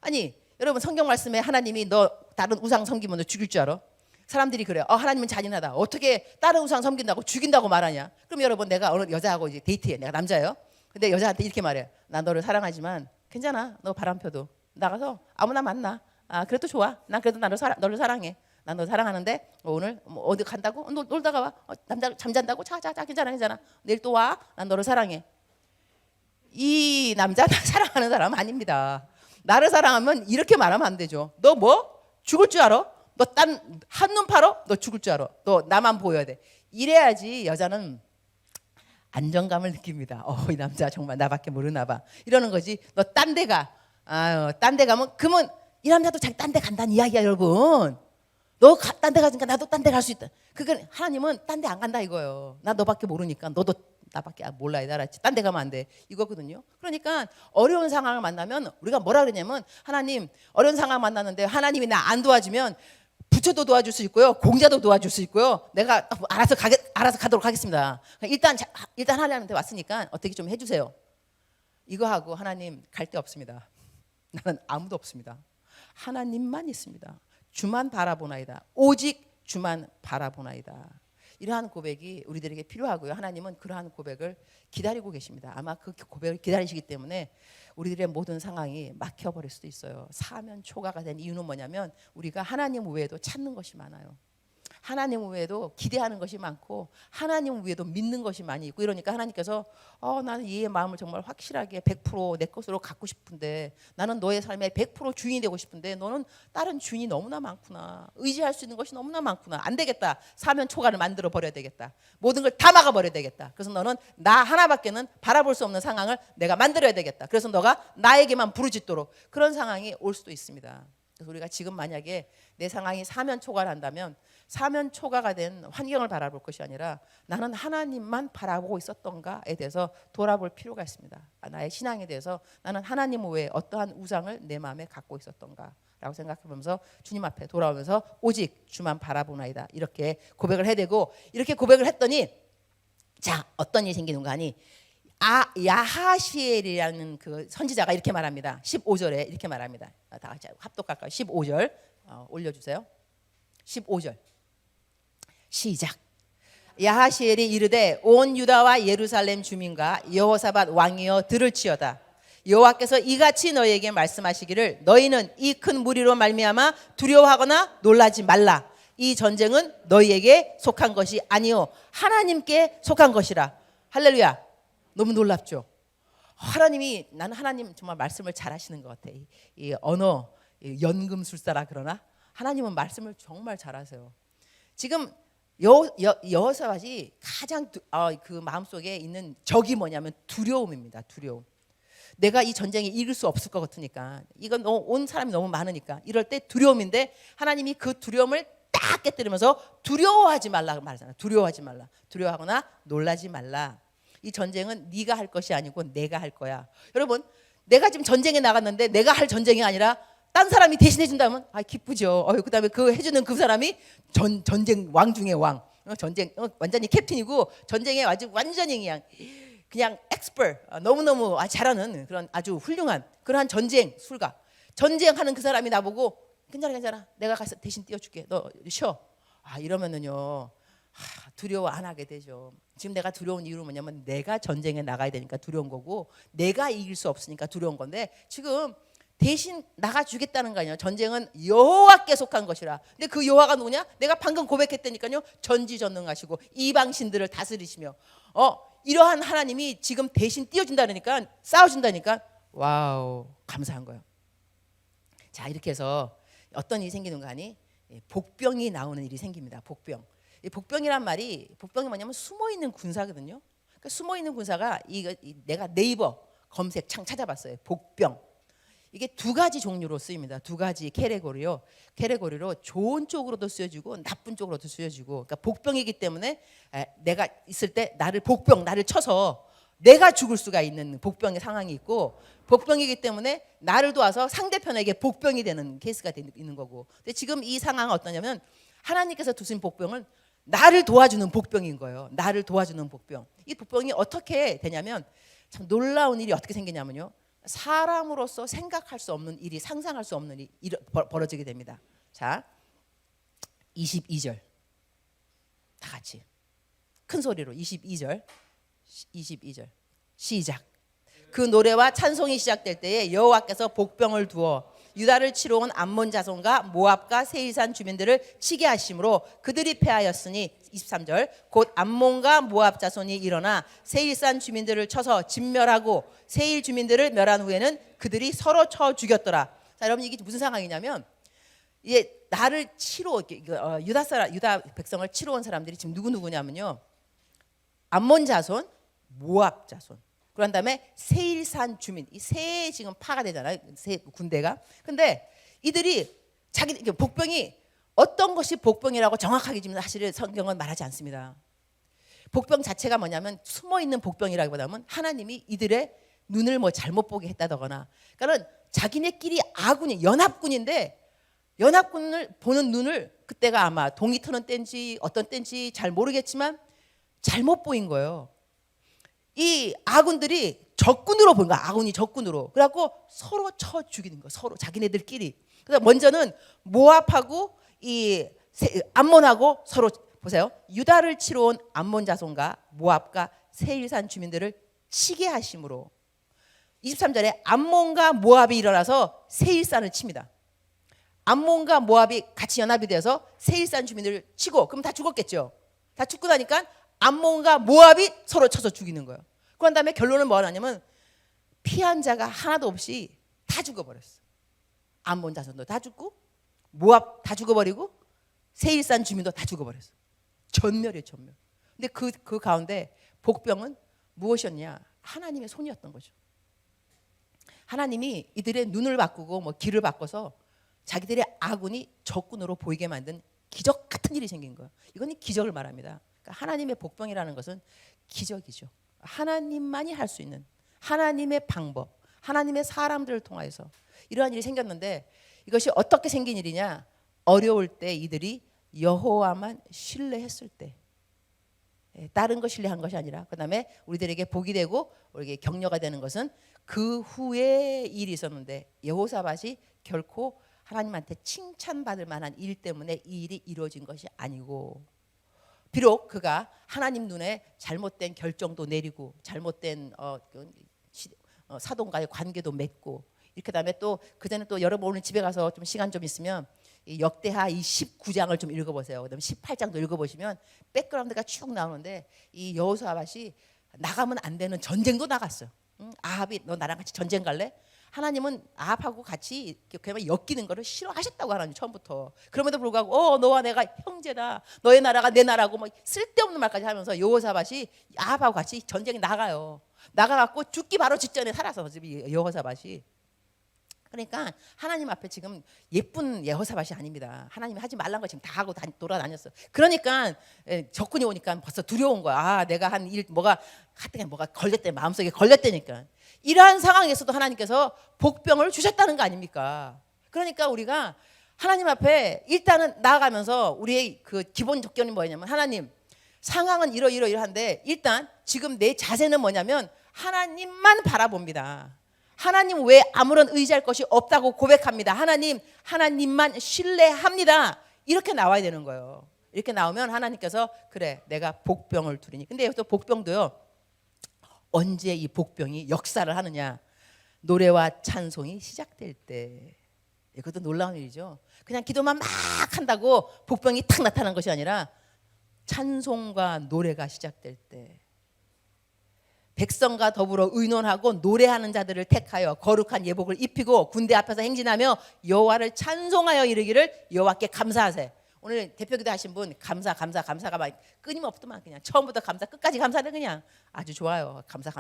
아니 여러분 성경 말씀에 하나님이 너 다른 우상 섬기면 너 죽일 줄 알아? 사람들이 그래요. 하나님은 잔인하다. 어떻게 다른 우상 섬긴다고 죽인다고 말하냐? 그럼 여러분 내가 어느 여자하고 이제 데이트해. 내가 남자예요. 근데 여자한테 이렇게 말해. 나 너를 사랑하지만 괜찮아. 너 바람 펴도 나가서 아무나 만나. 그래도 좋아. 난 그래도 너를 사랑해. 난 너 사랑하는데 오늘 뭐 어디 간다고? 놀다가 와. 남자 잠잔다고? 자 괜찮아. 내일 또 와. 난 너를 사랑해. 이 남자 나 사랑하는 사람 아닙니다. 나를 사랑하면 이렇게 말하면 안 되죠. 너 뭐? 죽을 줄 알아? 너 딴 한눈 팔어? 너 죽을 줄 알아. 너 나만 보여야 돼. 이래야지 여자는 안정감을 느낍니다. 이 남자 정말 나밖에 모르나 봐. 이러는 거지. 너 딴 데 가. 딴 데 가면 그러면 이 남자도 자기 딴 데 간다는 이야기야 여러분. 너 딴 데 가니까 나도 딴 데 갈 수 있다. 그건 하나님은 딴 데 안 간다 이거예요. 나 너밖에 모르니까 너도 나밖에 몰라 알았지. 딴 데 가면 안 돼. 이거거든요. 그러니까 어려운 상황을 만나면 우리가 뭐라 그러냐면 하나님 어려운 상황 만났는데 하나님이 나 안 도와주면 부처도 도와줄 수 있고요. 공자도 도와줄 수 있고요. 내가 알아서 가도록 하겠습니다. 일단 하나님한테 왔으니까 어떻게 좀 해주세요. 이거 하고 하나님 갈 데 없습니다. 나는 아무도 없습니다. 하나님만 있습니다. 주만 바라보나이다. 오직 주만 바라보나이다. 이러한 고백이 우리들에게 필요하고요. 하나님은 그러한 고백을 기다리고 계십니다. 아마 그 고백을 기다리시기 때문에 우리들의 모든 상황이 막혀버릴 수도 있어요. 사면 초가가 된 이유는 뭐냐면 우리가 하나님 외에도 찾는 것이 많아요. 하나님 외에도 기대하는 것이 많고 하나님 외에도 믿는 것이 많이 있고 이러니까 하나님께서 나는 얘의 마음을 정말 확실하게 100%내 것으로 갖고 싶은데 나는 너의 삶의 100% 주인이 되고 싶은데 너는 다른 주인이 너무나 많구나. 의지할 수 있는 것이 너무나 많구나. 안 되겠다. 사면 초가를 만들어 버려야 되겠다. 모든 걸 다 막아버려야 되겠다. 그래서 너는 나 하나밖에는 바라볼 수 없는 상황을 내가 만들어야 되겠다. 그래서 너가 나에게만 부르짖도록 그런 상황이 올 수도 있습니다. 그래서 우리가 지금 만약에 내 상황이 사면초가를 한다면 사면초가가 된 환경을 바라볼 것이 아니라 나는 하나님만 바라보고 있었던가에 대해서 돌아볼 필요가 있습니다. 나의 신앙에 대해서 나는 하나님 외에 어떠한 우상을 내 마음에 갖고 있었던가라고 생각해보면서 주님 앞에 돌아오면서 오직 주만 바라보나이다 이렇게 고백을 해야 되고, 이렇게 고백을 했더니 자 어떤 일이 생기는가 하니 야하시엘이라는 그 선지자가 이렇게 말합니다. 15절에 이렇게 말합니다. 다 같이 합독할까요? 15절 올려주세요. 15절 시작. 야하시엘이 이르되 온 유다와 예루살렘 주민과 여호사밧 왕이여 들을지어다. 여호와께서 이같이 너희에게 말씀하시기를 너희는 이 큰 무리로 말미암아 두려워하거나 놀라지 말라. 이 전쟁은 너희에게 속한 것이 아니요 하나님께 속한 것이라. 할렐루야. 너무 놀랍죠. 하나님이, 나는 하나님 정말 말씀을 잘하시는 것 같아. 이 언어 연금술사라 그러나 하나님은 말씀을 정말 잘하세요. 지금 여호사밧이 가장 그 마음속에 있는 적이 뭐냐면 두려움입니다. 두려움. 내가 이 전쟁에 이길 수 없을 것 같으니까, 이건 온 사람이 너무 많으니까 이럴 때 두려움인데 하나님이 그 두려움을 딱 깨뜨리면서 두려워하지 말라고 말하잖아요. 두려워하지 말라. 두려워하거나 놀라지 말라. 이 전쟁은 네가 할 것이 아니고 내가 할 거야. 여러분, 내가 지금 전쟁에 나갔는데 내가 할 전쟁이 아니라 딴 사람이 대신해 준다면 기쁘죠. 그다음에 그 해주는 그 사람이 전쟁 왕 중의 왕, 전쟁 완전히 캡틴이고 전쟁에 아주 완전히 그냥 엑스퍼트, 너무너무 잘하는 그런 아주 훌륭한 그러한 전쟁 술가. 전쟁하는 그 사람이 나보고 괜찮아 내가 가서 대신 띄워줄게, 너 쉬어. 이러면은요 두려워 안 하게 되죠. 지금 내가 두려운 이유는 뭐냐면 내가 전쟁에 나가야 되니까 두려운 거고, 내가 이길 수 없으니까 두려운 건데, 지금 대신 나가주겠다는 거 아니에요. 전쟁은 여호와께 속한 것이라. 근데 그 여호와가 누구냐? 내가 방금 고백했다니까요. 전지전능하시고 이방신들을 다스리시며 이러한 하나님이 지금 대신 띄워준다니까, 싸워준다니까, 와우 감사한 거예요. 자, 이렇게 해서 어떤 일이 생기는가 하니 복병이 나오는 일이 생깁니다. 복병. 이 복병이란 말이, 복병이 뭐냐면 숨어있는 군사거든요. 그러니까 숨어있는 군사가 내가 네이버 검색창 찾아봤어요. 복병. 이게 두 가지 종류로 쓰입니다. 두 가지 캐레고리로 좋은 쪽으로도 쓰여지고 나쁜 쪽으로도 쓰여지고. 그러니까 복병이기 때문에 내가 있을 때 나를 쳐서 내가 죽을 수가 있는 복병의 상황이 있고, 복병이기 때문에 나를 도와서 상대편에게 복병이 되는 케이스가 있는 거고. 근데 지금 이 상황은 어떠냐면 하나님께서 두신 복병은 나를 도와주는 복병인 거예요. 나를 도와주는 복병. 이 복병이 어떻게 되냐면 참 놀라운 일이 어떻게 생기냐면요, 사람으로서 생각할 수 없는 일이, 상상할 수 없는 일이 벌어지게 됩니다. 자, 22절 다 같이 큰 소리로 22절 시작. 그 노래와 찬송이 시작될 때에 여호와께서 복병을 두어 유다를 치러 온 암몬 자손과 모압과 세일산 주민들을 치게 하심으로 그들이 패하였으니 23절 곧 암몬과 모압 자손이 일어나 세일산 주민들을 쳐서 진멸하고 세일 주민들을 멸한 후에는 그들이 서로 쳐 죽였더라. 자, 여러분 이게 무슨 상황이냐면, 이제 나를 유다 백성을 치러 온 사람들이 지금 누구냐면요, 암몬 자손, 모압 자손, 그런 다음에 세일산 주민, 이 세 지금 파가 되잖아요. 세 군대가. 근데 이들이 자기 복병이 어떤 것이 복병이라고 정확하게 지금 사실은 성경은 말하지 않습니다. 복병 자체가 뭐냐면 숨어 있는 복병이라기보다는 하나님이 이들의 눈을 잘못 보게 했다거나, 그러니까 자기네끼리 연합군인데 연합군을 보는 눈을 그때가 아마 동이 트는 때인지 어떤 때인지 잘 모르겠지만 잘못 보인 거예요. 이 아군들이 적군으로 본 거야. 아군이 적군으로. 그래갖고 서로 쳐 죽이는 거야. 서로 자기네들끼리. 그래서 먼저는 모압하고 이 암몬하고 서로 보세요. 유다를 치러 온 암몬 자손과 모압과 세일산 주민들을 치게 하심으로 23절에 암몬과 모압이 일어나서 세일산을 칩니다. 암몬과 모압이 같이 연합이 되어서 세일산 주민들을 치고, 그럼 다 죽었겠죠. 다 죽고 나니까 암몬과 모압이 서로 쳐서 죽이는 거예요. 그런 다음에 결론은 뭐가 나냐면 피한 자가 하나도 없이 다 죽어버렸어. 암몬 자손도 다 죽고 모압 다 죽어버리고 세일산 주민도 다 죽어버렸어. 전멸이에요, 전멸. 근데 그 가운데 복병은 무엇이었냐? 하나님의 손이었던 거죠. 하나님이 이들의 눈을 바꾸고 길을 바꿔서 자기들의 아군이 적군으로 보이게 만든 기적 같은 일이 생긴 거예요. 이건 기적을 말합니다. 그러니까 하나님의 복병이라는 것은 기적이죠. 하나님만이 할 수 있는 하나님의 방법, 하나님의 사람들을 통해서 이러한 일이 생겼는데, 이것이 어떻게 생긴 일이냐? 어려울 때 이들이 여호와만 신뢰했을 때, 다른 거 신뢰한 것이 아니라, 그 다음에 우리들에게 복이 되고 우리에게 격려가 되는 것은 그 후에 일이 있었는데, 여호사밧이 결코 하나님한테 칭찬받을 만한 일 때문에 이 일이 이루어진 것이 아니고, 비록 그가 하나님 눈에 잘못된 결정도 내리고 잘못된 사돈과의 관계도 맺고, 이렇게 다음에 또 그전에 또 여러분 오늘 집에 가서 좀 시간 좀 있으면 이 역대하 이 19장을 좀 읽어보세요. 그다음에 18장도 읽어보시면 백그라운드가 쭉 나오는데, 이 여호사밧이 나가면 안 되는 전쟁도 나갔어요. 아합이 너 나랑 같이 전쟁 갈래? 하나님은 아합하고 같이 그냥 엮이는 거를 싫어하셨다고, 하나님 처음부터. 그럼에도 불구하고 너와 내가 형제다, 너의 나라가 내 나라고 뭐 쓸데없는 말까지 하면서 여호사밧이 아합하고 같이 전쟁에 나가요. 나가갖고 죽기 바로 직전에 살아서 여호사밧이. 그러니까 하나님 앞에 지금 예쁜 여호사밧이 아닙니다. 하나님이 하지 말란 거 지금 다 하고 돌아다녔어. 그러니까 적군이 오니까 벌써 두려운 거야. 아, 내가 한 일 뭐가 걸렸대, 마음속에 걸렸다니까. 이러한 상황에서도 하나님께서 복병을 주셨다는 거 아닙니까? 그러니까 우리가 하나님 앞에 일단은 나아가면서 우리의 그 기본 조건이 뭐냐면, 하나님 상황은 이러한데 일단 지금 내 자세는 뭐냐면 하나님만 바라봅니다. 하나님 외에 아무런 의지할 것이 없다고 고백합니다. 하나님만 신뢰합니다. 이렇게 나와야 되는 거예요. 이렇게 나오면 하나님께서 그래, 내가 복병을 두리니. 근데 여기서 복병도요, 언제 이 복병이 역사를 하느냐? 노래와 찬송이 시작될 때. 이것도 놀라운 일이죠. 그냥 기도만 막 한다고 복병이 탁 나타난 것이 아니라 찬송과 노래가 시작될 때, 백성과 더불어 의논하고 노래하는 자들을 택하여 거룩한 예복을 입히고 군대 앞에서 행진하며 여호와를 찬송하여 이르기를 여호와께 감사하세. 오늘 대표기도 하신 분 감사가 막 끊임없더만, 그냥 처음부터 감사 끝까지 감사는 그냥 아주 좋아요. 감사.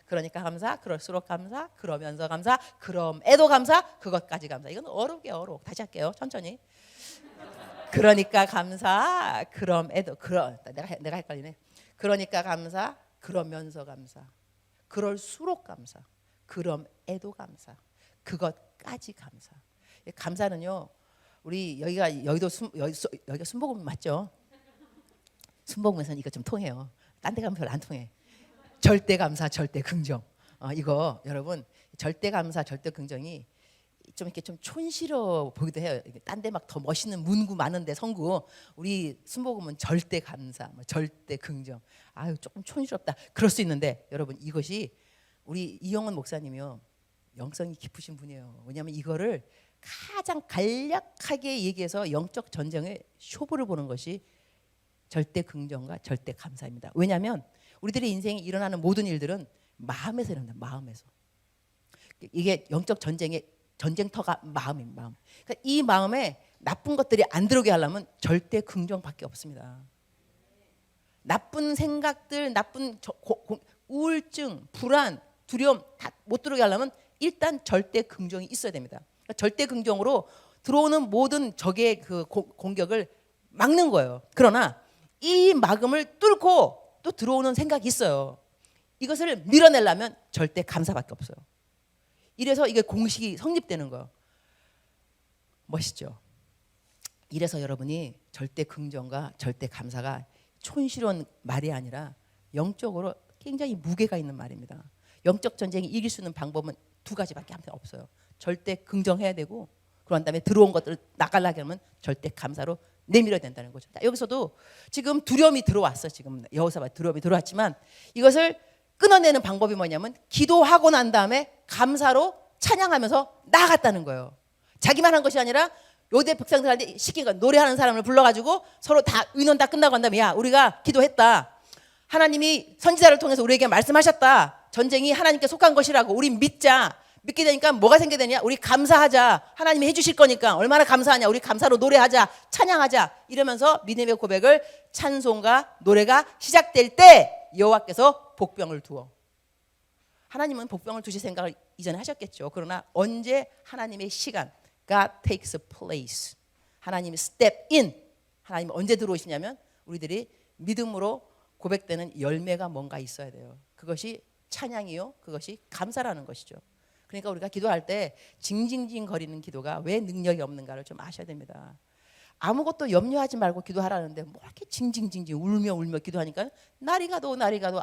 그러니까 감사, 그럴수록 감사, 그러면서 감사, 그럼에도 감사, 그것까지 감사. 이건 어록. 다시 할게요. 천천히. 그러니까 감사, 그럼에도 내가 헷갈리네. 그러니까 감사, 그러면서 감사, 그럴수록 감사, 그럼에도 감사, 그것까지 감사. 감사는요, 우리 여기가 순복음 맞죠? 순복음에서는 이거 좀 통해요. 딴 데 가면 별로 안 통해. 절대 감사, 절대 긍정. 이거 여러분, 절대 감사, 절대 긍정이 좀 이렇게 좀 촌스러워 보기도 해요. 딴 데 막 더 멋있는 문구 많은데 성구, 우리 순복음은 절대 감사, 절대 긍정. 아유, 조금 촌스럽다. 그럴 수 있는데 여러분, 이것이 우리 이영원 목사님이요, 영성이 깊으신 분이에요. 왜냐하면 이거를 가장 간략하게 얘기해서 영적 전쟁의 쇼부를 보는 것이 절대 긍정과 절대 감사입니다. 왜냐하면 우리들의 인생에 일어나는 모든 일들은 마음에서 일어납니다. 마음에서. 이게 영적 전쟁의 전쟁터가 마음입니다. 마음. 그러니까 이 마음에 나쁜 것들이 안 들어오게 하려면 절대 긍정밖에 없습니다. 나쁜 생각들, 우울증, 불안, 두려움 다 못 들어오게 하려면 일단 절대 긍정이 있어야 됩니다. 그러니까 절대 긍정으로 들어오는 모든 적의 그 공격을 막는 거예요. 그러나 이 막음을 뚫고 또 들어오는 생각이 있어요. 이것을 밀어내려면 절대 감사밖에 없어요. 이래서 이게 공식이 성립되는 거예요. 멋있죠? 이래서 여러분이 절대 긍정과 절대 감사가 촌스러운 말이 아니라 영적으로 굉장히 무게가 있는 말입니다. 영적 전쟁이 이길 수 있는 방법은 두 가지밖에 없어요. 절대 긍정해야 되고, 그런 다음에 들어온 것들을 나가려고 하면 절대 감사로 내밀어야 된다는 거죠. 여기서도 지금 두려움이 들어왔어. 지금 여호사밧 두려움이 들어왔지만 이것을 끊어내는 방법이 뭐냐면 기도하고 난 다음에 감사로 찬양하면서 나아갔다는 거예요. 자기만 한 것이 아니라 요대 백성들한테 시킨 건, 노래하는 사람을 불러가지고 서로 다 의논 다 끝나고 난 다음에, 야, 우리가 기도했다. 하나님이 선지자를 통해서 우리에게 말씀하셨다. 전쟁이 하나님께 속한 것이라고 우리 믿자. 믿게 되니까 뭐가 생기게 되냐? 우리 감사하자. 하나님이 해주실 거니까 얼마나 감사하냐. 우리 감사로 노래하자, 찬양하자. 이러면서 믿음의 고백을, 찬송과 노래가 시작될 때 여호와께서 복병을 두어. 하나님은 복병을 두실 생각을 이전에 하셨겠죠. 그러나 언제 하나님의 시간, God takes place. 하나님이 step in. 하나님이 언제 들어오시냐면 우리들이 믿음으로 고백되는 열매가 뭔가 있어야 돼요. 그것이 찬양이요, 그것이 감사라는 것이죠. 그러니까 우리가 기도할 때 징징징 거리는 기도가 왜 능력이 없는가를 좀 아셔야 됩니다. 아무것도 염려하지 말고 기도하라는데 뭐 이렇게 징징징징 울며 기도하니까 날이 가도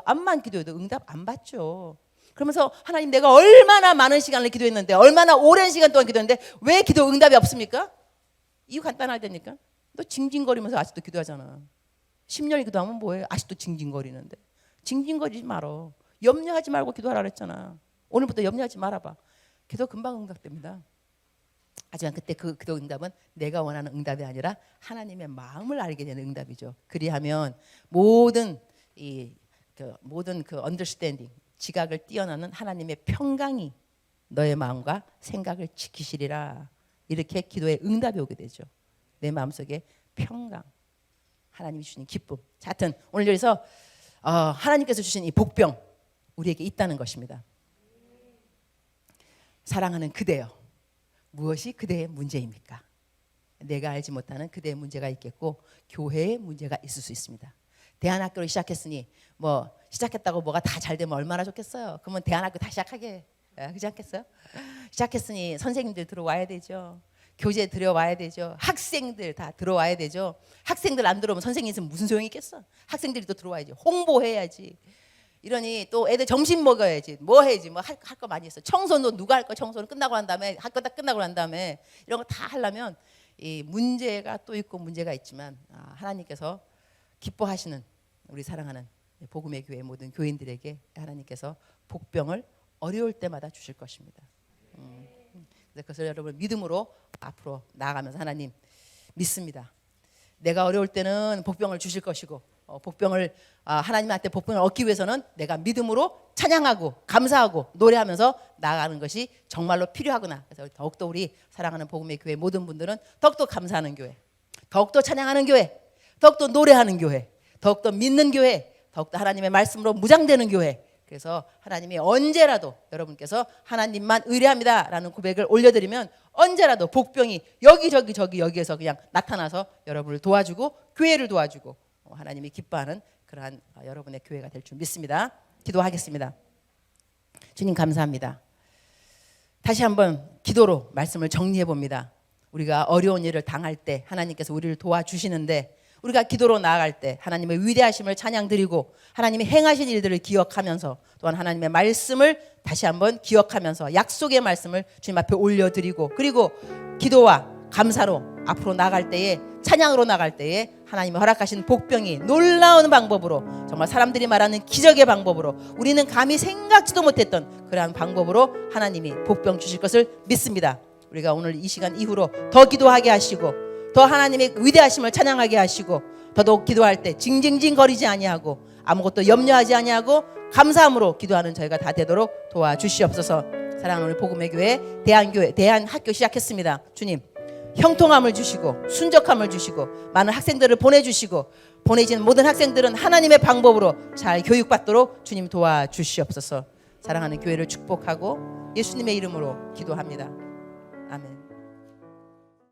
암만 기도해도 응답 안 받죠. 그러면서 하나님 내가 얼마나 많은 시간을 기도했는데 얼마나 오랜 시간 동안 기도했는데 왜 기도 응답이 없습니까? 이유 간단하다니까. 너 징징거리면서 아직도 기도하잖아. 10년을 기도하면 뭐해? 아직도 징징거리는데. 징징거리지 말어. 염려하지 말고 기도하라 그랬잖아. 오늘부터 염려하지 말아봐. 기도 금방 응답됩니다. 하지만 그때 그 기도 응답은 내가 원하는 응답이 아니라 하나님의 마음을 알게 되는 응답이죠. 그리하면 모든 그 understanding, 지각을 뛰어넘는 하나님의 평강이 너의 마음과 생각을 지키시리라. 이렇게 기도의 응답이 오게 되죠. 내 마음속에 평강, 하나님이 주신 기쁨. 자, 하여튼 오늘 여기서 하나님께서 주신 이 복병 우리에게 있다는 것입니다. 사랑하는 그대여, 무엇이 그대의 문제입니까? 내가 알지 못하는 그대의 문제가 있겠고 교회의 문제가 있을 수 있습니다. 대안학교를 시작했으니 뭐 시작했다고 뭐가 다 잘 되면 얼마나 좋겠어요. 그러면 대안학교 다 시작하게 그렇지 않겠어요? 시작했으니 선생님들 들어와야 되죠. 교재 들어와야 되죠. 학생들 다 들어와야 되죠. 학생들 안 들어오면 선생님 있으면 무슨 소용이 있겠어. 학생들이 또 들어와야지. 홍보해야지. 이러니 또 애들 점심 먹어야지. 뭐 해야지. 뭐 할 거 많이 있어. 청소는 누가 할 거? 청소는 끝나고 난 다음에 학교 다 끝나고 난 다음에 이런 거 다 하려면 이 문제가 또 있고 문제가 있지만 하나님께서 기뻐하시는 우리 사랑하는 복음의 교회 모든 교인들에게 하나님께서 복병을 어려울 때마다 주실 것입니다. 그래서 여러분 믿음으로 앞으로 나아가면서 하나님 믿습니다. 내가 어려울 때는 복병을 주실 것이고 복병을 하나님한테 복병을 얻기 위해서는 내가 믿음으로 찬양하고 감사하고 노래하면서 나아가는 것이 정말로 필요하구나. 그래서 더욱더 우리 사랑하는 복음의 교회 모든 분들은 더욱더 감사하는 교회, 더욱더 찬양하는 교회, 더욱더 노래하는 교회, 더욱더 믿는 교회, 더욱더 하나님의 말씀으로 무장되는 교회. 그래서 하나님이 언제라도 여러분께서 하나님만 의뢰합니다라는 고백을 올려드리면 언제라도 복병이 여기에서 그냥 나타나서 여러분을 도와주고 교회를 도와주고 하나님이 기뻐하는 그러한 여러분의 교회가 될 줄 믿습니다. 기도하겠습니다. 주님 감사합니다. 다시 한번 기도로 말씀을 정리해 봅니다. 우리가 어려운 일을 당할 때 하나님께서 우리를 도와주시는데 우리가 기도로 나아갈 때 하나님의 위대하심을 찬양드리고 하나님이 행하신 일들을 기억하면서 또한 하나님의 말씀을 다시 한번 기억하면서 약속의 말씀을 주님 앞에 올려드리고 그리고 기도와 감사로 앞으로 나갈 때에 찬양으로 나갈 때에 하나님이 허락하신 복병이 놀라운 방법으로 정말 사람들이 말하는 기적의 방법으로 우리는 감히 생각지도 못했던 그러한 방법으로 하나님이 복병 주실 것을 믿습니다. 우리가 오늘 이 시간 이후로 더 기도하게 하시고 더 하나님의 위대하심을 찬양하게 하시고 더더욱 기도할 때 징징징 거리지 아니하고 아무것도 염려하지 아니하고 감사함으로 기도하는 저희가 다 되도록 도와주시옵소서. 사랑하는 우리 복음의 교회 대안학교 시작했습니다. 주님 형통함을 주시고 순적함을 주시고 많은 학생들을 보내주시고 보내진 모든 학생들은 하나님의 방법으로 잘 교육받도록 주님 도와주시옵소서. 사랑하는 교회를 축복하고 예수님의 이름으로 기도합니다. 아멘.